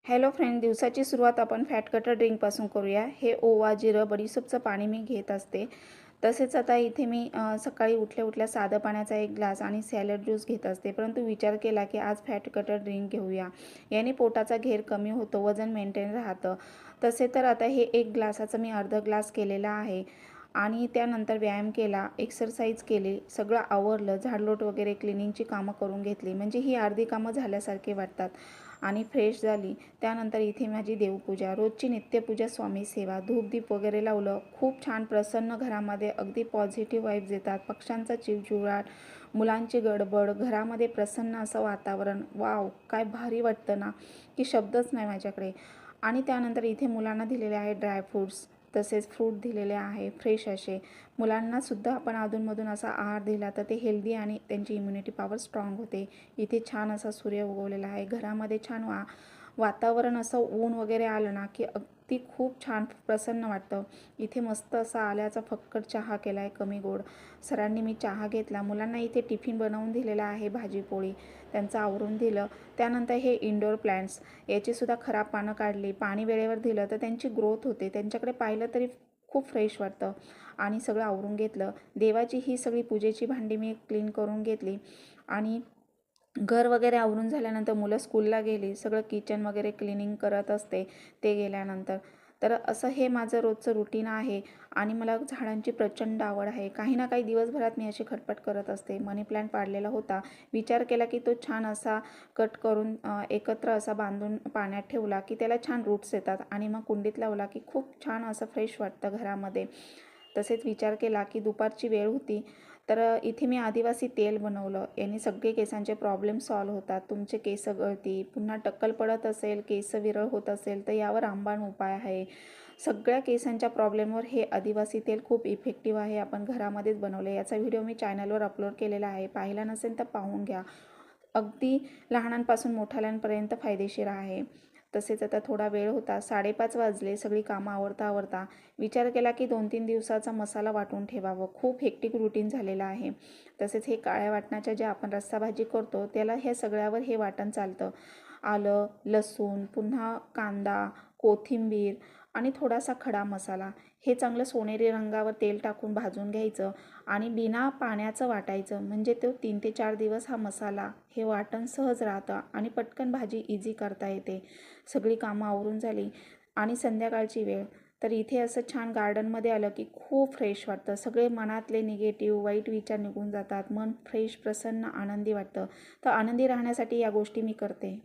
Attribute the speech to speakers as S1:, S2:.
S1: Hello friend, दिवसाची सुरुवात आपण फॅट कटर ड्रिंकपासून करूया. हे ओवा, जिरं, बडीशेपचं पाणी मी घेत असते. तसेच आता इथे मी सकाळी उठल्या साधं पाण्याचा 1 ग्लास आणि सॅलड ज्यूस घेत असते. परंतु विचार केला की आज फॅट कटर ड्रिंक घेऊया. याने पोटाचा घेर कमी होतो, वजन मेंटेन राहतं. तसे तर आता हे 1 ग्लासाचं मी अर्धा ग्लास केलेला आहे. आणि त्यानंतर व्यायाम केला, एक्सरसाइज केली, सगळं आवरलं, झाडलोट वगैरे क्लिनिंगची कामं करून घेतली. म्हणजे ही अर्धी कामं झाल्यासारखे वाटतात आणि फ्रेश झाली. त्यानंतर इथे माझी देवपूजा, रोजची नित्यपूजा, स्वामी सेवा, धूपदीप वगैरे लावलं. खूप छान प्रसन्न घरामध्ये अगदी पॉझिटिव्ह वाईब्स येतात. पक्ष्यांचा चिवचिवाट, मुलांची गडबड, घरामध्ये प्रसन्न असं वातावरण. वाव, काय भारी वाटतं ना, की शब्दच नाही माझ्याकडे. आणि त्यानंतर इथे मुलांना दिलेले आहे ड्रायफ्रूट्स, तसेच फ्रूट दिलेले आहे फ्रेश असे. मुलांनासुद्धा आपण अधूनमधून असा आहार दिला तर ते हेल्दी आणि त्यांची इम्युनिटी पॉवर स्ट्रॉंग होते. इथे छान असा सूर्य उगवलेला आहे. घरामध्ये छान वातावरण असं ऊन वगैरे आलं ना की अगदी खूप छान प्रसन्न वाटतं. इथे मस्त असा आल्याचा फक्कट चहा केला आहे, कमी गोड. सरांनी मी चहा घेतला. मुलांना इथे टिफिन बनवून दिलेला आहे, भाजी पोळी त्यांचं आवरून दिलं. त्यानंतर हे इंडोर प्लॅन्ट्स, याचीसुद्धा खराब पानं काढली. पाणी वेळेवर दिलं तर त्यांची ग्रोथ होते. त्यांच्याकडे पाहिलं तरी खूप फ्रेश वाटतं. आणि सगळं आवरून घेतलं. देवाची ही सगळी पूजेची भांडी मी क्लीन करून घेतली. आणि घर वगैरे आवरून झाल्यानंतर मुलं स्कूलला गेली, सगळं किचन वगैरे क्लिनिंग करत असते ते गेल्यानंतर. तर असं हे माझं रोजचं रुटीन आहे. आणि मला झाडांची प्रचंड आवड आहे. काही ना काही दिवसभरात मी अशी खटपट करत असते. मनी प्लॅन्ट पाडलेला होता, विचार केला की तो छान असा कट करून एकत्र असा बांधून पाण्यात ठेवला की त्याला छान रूट्स येतात आणि मग कुंडीत लावला की खूप छान असं फ्रेश वाटतं घरामध्ये. तसेच विचार केला की दुपारची वेळ होती, तर इथे मी आदिवासी तेल बनवलं. याने सगळे केसांचे प्रॉब्लेम सॉल्व्ह होतात. तुमचे केस गळती, पुन्हा टक्कल पडत असेल, केस विरळ होत असेल तर यावर रामबाण उपाय आहे. सगळ्या केसांच्या प्रॉब्लेमवर हे आदिवासी तेल खूप इफेक्टिव्ह आहे. आपण घरामध्येच बनवलं. याचा व्हिडिओ मी चॅनलवर अपलोड केलेला आहे, पाहिला नसेल तर पाहून घ्या. अगदी लहानांपासून मोठ्याल्यांपर्यंत फायदेशीर आहे. तसेच आता थोडा वेळ होता, 5:30 वाजले. सगळी कामं आवरता विचार केला की 2-3 दिवसाचा मसाला वाटून ठेवावं. खूप हेक्टिक रुटीन झालेलं आहे. तसेच हे काळ्या वाटणाच्या ज्या आपण रस्सा भाजी करतो त्याला ह्या सगळ्यावर हे वाटण चालतं. आलं, लसूण, पुन्हा कांदा, कोथिंबीर आणि थोडासा खडा मसाला, हे चांगलं सोनेरी रंगावर तेल टाकून भाजून घ्यायचं आणि बिना पाण्याचं वाटायचं. म्हणजे तो 3 ते 4 दिवस हा मसाला, हे वाटण सहज राहतं आणि पटकन भाजी इझी करता येते. सगळी कामं आवरून झाली आणि संध्याकाळची वेळ, तर इथे असं छान गार्डनमध्ये आलं की खूप फ्रेश वाटतं. सगळे मनातले निगेटिव्ह वाईट विचार निघून जातात. मन फ्रेश, प्रसन्न, आनंदी वाटतं. तर आनंदी राहण्यासाठी या गोष्टी मी करते.